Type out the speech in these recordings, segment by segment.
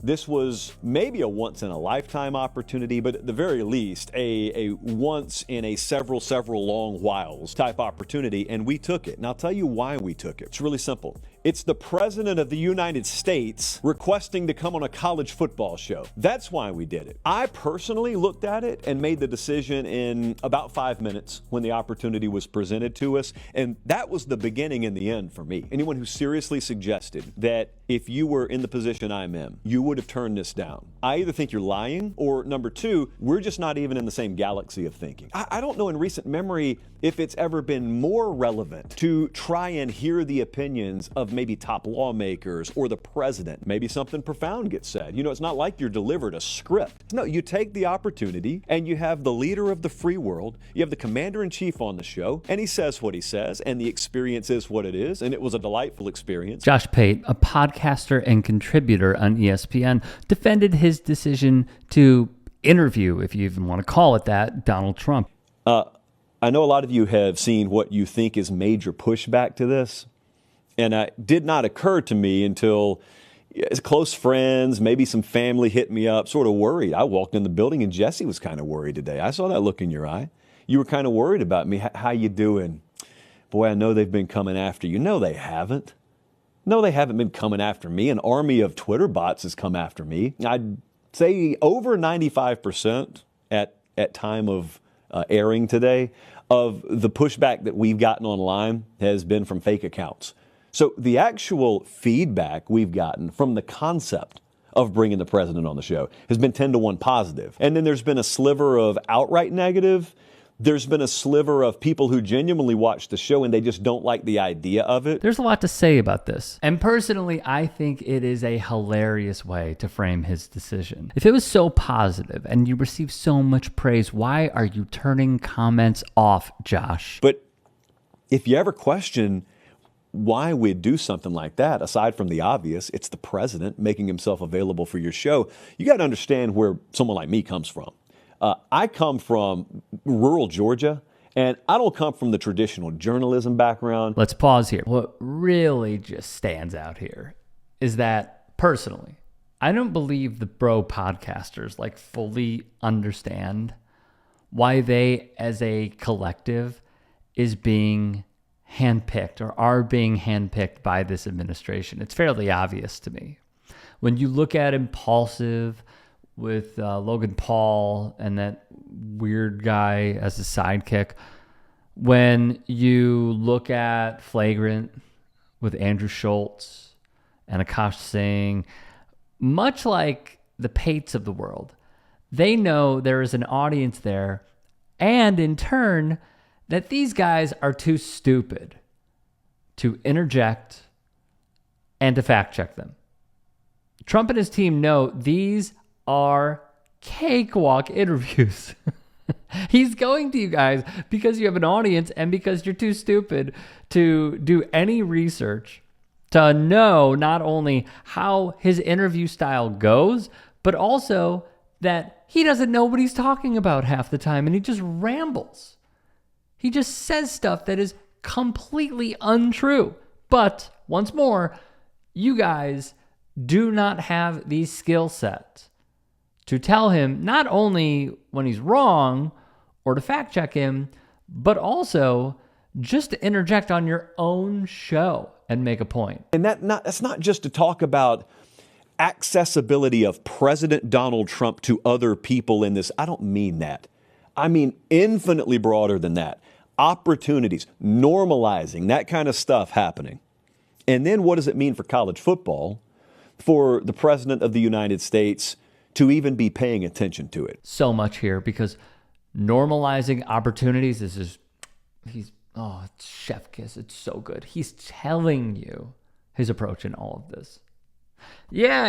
This was maybe a once-in-a-lifetime opportunity, but at the very least, a once in a several long whiles type opportunity, and we took it. And I'll tell you why we took it. It's really simple. It's the President of the United States requesting to come on a college football show. That's why we did it. I personally looked at it and made the decision in about 5 minutes when the opportunity was presented to us, and that was the beginning and the end for me. Anyone who seriously suggested that if you were in the position I'm in, you would have turned this down, I either think you're lying, or number two, we're just not even in the same galaxy of thinking. I don't know in recent memory if it's ever been more relevant to try and hear the opinions of maybe top lawmakers or the president. Maybe something profound gets said. You know, it's not like you're delivered a script. No, you take the opportunity and you have the leader of the free world, you have the commander-in-chief on the show, and he says what he says, and the experience is what it is, and it was a delightful experience. Josh Pate, a podcaster and contributor on ESPN, defended his decision to interview, if you even want to call it that, Donald Trump. I know a lot of you have seen what you think is major pushback to this, and it did not occur to me until close friends, maybe some family hit me up, sort of worried. I walked in the building and Jesse was kind of worried today. I saw that look in your eye. You were kind of worried about me. How you doing? Boy, I know they've been coming after you. No, they haven't. No, they haven't been coming after me. An army of Twitter bots has come after me. I'd say over 95% at time of airing today of the pushback that we've gotten online has been from fake accounts. So the actual feedback we've gotten from the concept of bringing the president on the show has been 10-1 positive. And then there's been a sliver of outright negative. There's been a sliver of people who genuinely watch the show and they just don't like the idea of it. There's a lot to say about this. And personally, I think it is a hilarious way to frame his decision. If it was so positive and you receive so much praise, why are you turning comments off, Josh? But if you ever question why we'd do something like that, aside from the obvious, it's the president making himself available for your show, you got to understand where someone like me comes from. I come from rural Georgia, and I don't come from the traditional journalism background. Let's pause here. What really just stands out here is that, personally, I don't believe the bro podcasters fully understand why they, as a collective, is being handpicked or are being handpicked by this administration. It's fairly obvious to me. When you look at Impulsive with Logan Paul and that weird guy as a sidekick, when you look at Flagrant with Andrew Schultz and Akash Singh, much like the Pates of the world, they know there is an audience there, and in turn, that these guys are too stupid to interject and to fact check them. Trump and his team know these are cakewalk interviews. He's going to you guys because you have an audience and because you're too stupid to do any research to know not only how his interview style goes, but also that he doesn't know what he's talking about half the time and he just rambles. He just says stuff that is completely untrue. But once more, you guys do not have the skill set to tell him not only when he's wrong or to fact check him, but also just to interject on your own show and make a point. And that's not just to talk about accessibility of President Donald Trump to other people in this. I don't mean that. I mean infinitely broader than that. Opportunities, normalizing, that kind of stuff happening. And then what does it mean for college football for the President of the United States to even be paying attention to it? So much here because normalizing opportunities is just, it's chef kiss. It's so good. He's telling you his approach in all of this. Yeah,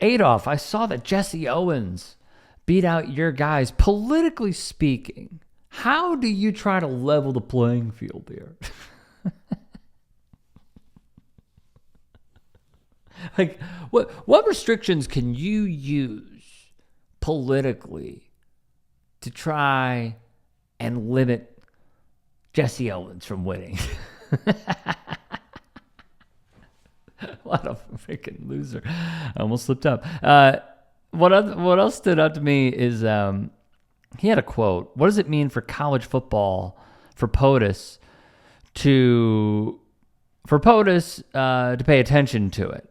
Adolf, I saw that Jesse Owens beat out your guys. Politically speaking, how do you try to level the playing field here? What restrictions can you use politically to try and limit Jesse Owens from winning? What a freaking loser. I almost slipped up. What else stood out to me is he had a quote. What does it mean for college football, for POTUS to pay attention to it?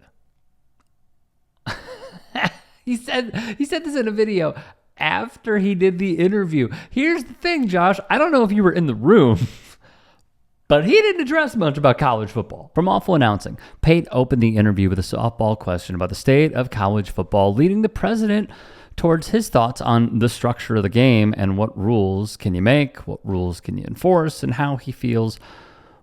He said this in a video after he did the interview. Here's the thing, Josh. I don't know if you were in the room, but he didn't address much about college football. From Awful Announcing, Pate opened the interview with a softball question about the state of college football, leading the president towards his thoughts on the structure of the game and what rules can you make, what rules can you enforce, and how he feels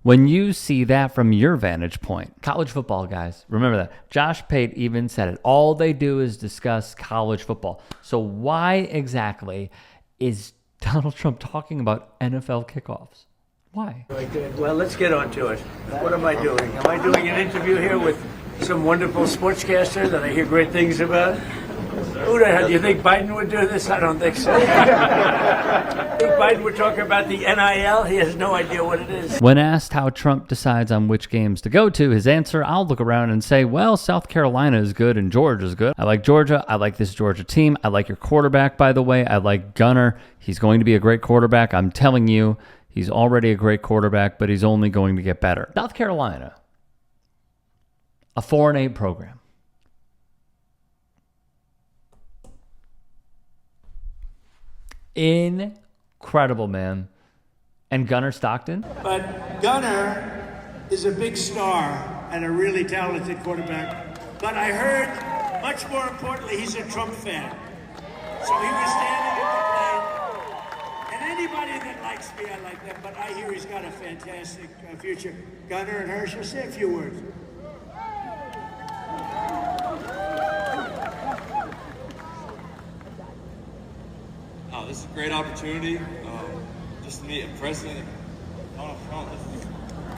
when you see that from your vantage point. College football, guys. Remember that. Josh Pate even said it. All they do is discuss college football. So why exactly is Donald Trump talking about NFL kickoffs? Why? Well, let's get on to it. What am I doing? Am I doing an interview here with some wonderful sportscaster that I hear great things about? Who the hell, do you think Biden would do this? I don't think so. Think Biden would talk about the NIL? He has no idea what it is. When asked how Trump decides on which games to go to, his answer, I'll look around and say, well, South Carolina is good and Georgia's good. I like Georgia. I like this Georgia team. I like your quarterback, by the way. I like Gunner. He's going to be a great quarterback. I'm telling you, he's already a great quarterback, but he's only going to get better. South Carolina, a 4-8 program. Incredible, man. And Gunner Stockton? But Gunner is a big star and a really talented quarterback. But I heard, much more importantly, he's a Trump fan. So he was standing at the plate. And anybody that likes me, I like them. But I hear he's got a fantastic future. Gunner and Herschel, say a few words. Oh, this is a great opportunity just to meet a president. Donald Trump.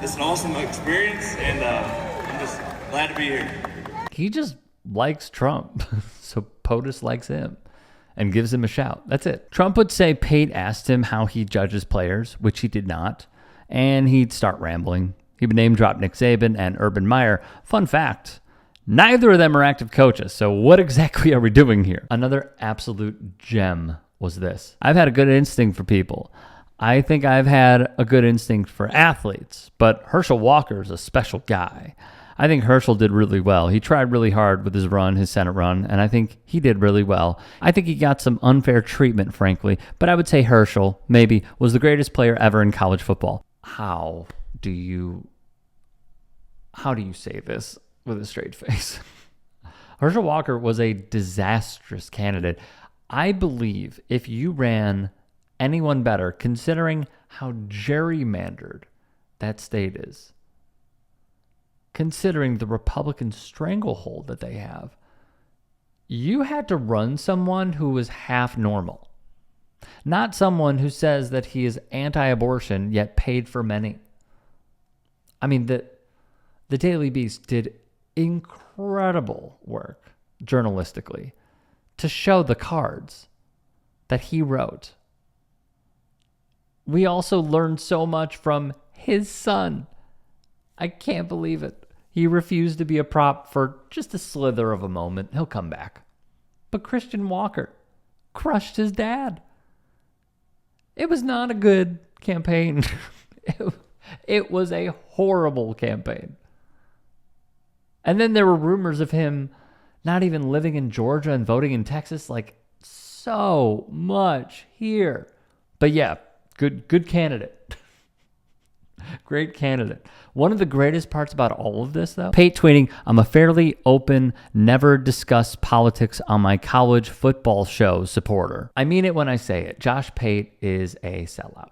It's an awesome experience, and I'm just glad to be here. He just likes Trump, so POTUS likes him and gives him a shout. That's it. Trump would say Pate asked him how he judges players, which he did not, and he'd start rambling. He would name drop Nick Saban and Urban Meyer. Fun fact, neither of them are active coaches, so what exactly are we doing here? Another absolute gem was this. I've had a good instinct for people. I think I've had a good instinct for athletes, but Herschel Walker's a special guy. I think Herschel did really well. He tried really hard with his run, his Senate run, and I think he did really well. I think he got some unfair treatment, frankly, but I would say Herschel, maybe, was the greatest player ever in college football. How do you say this with a straight face? Herschel Walker was a disastrous candidate. I believe if you ran anyone better, considering how gerrymandered that state is, considering the Republican stranglehold that they have, you had to run someone who was half normal. Not someone who says that he is anti-abortion yet paid for many. I mean, the Daily Beast did incredible work journalistically to show the cards that he wrote. We also learned so much from his son. I can't believe it. He refused to be a prop for just a slither of a moment. He'll come back. But Christian Walker crushed his dad. It was not a good campaign. It was a horrible campaign. And then there were rumors of him not even living in Georgia and voting in Texas, like so much here. But yeah, good candidate. Great candidate. One of the greatest parts about all of this, though, Pate tweeting, I'm a fairly open, never discuss politics on my college football show supporter. I mean it when I say it. Josh Pate is a sellout.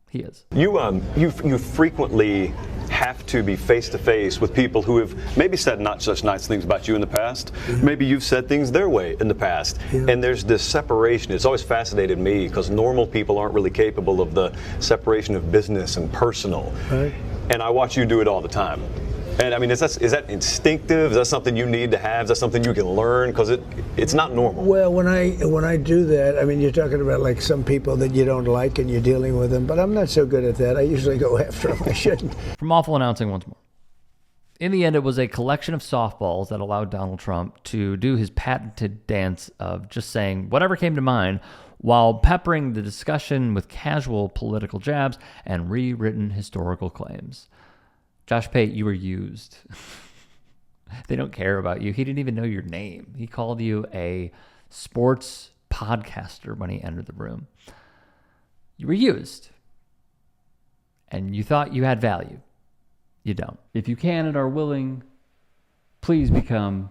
He is. You frequently have to be face to face with people who have maybe said not such nice things about you in the past. Yeah. Maybe you've said things their way in the past. Yeah. And there's this separation. It's always fascinated me because normal people aren't really capable of the separation of business and personal. Right. And I watch you do it all the time. And I mean, is that instinctive? Is that something you need to have? Is that something you can learn? Because it's not normal. Well, when I do that, I mean, you're talking about like some people that you don't like and you're dealing with them, but I'm not so good at that. I usually go after them. I shouldn't. From Awful Announcing once more. In the end, it was a collection of softballs that allowed Donald Trump to do his patented dance of just saying whatever came to mind while peppering the discussion with casual political jabs and rewritten historical claims. Josh Pate, you were used. They don't care about you. He didn't even know your name. He called you a sports podcaster when he entered the room. You were used. And you thought you had value. You don't. If you can and are willing, please become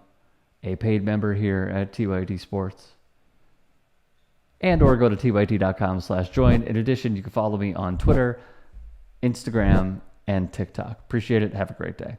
a paid member here at TYT Sports. And or go to tyt.com/join. In addition, you can follow me on Twitter, Instagram, and TikTok. Appreciate it. Have a great day.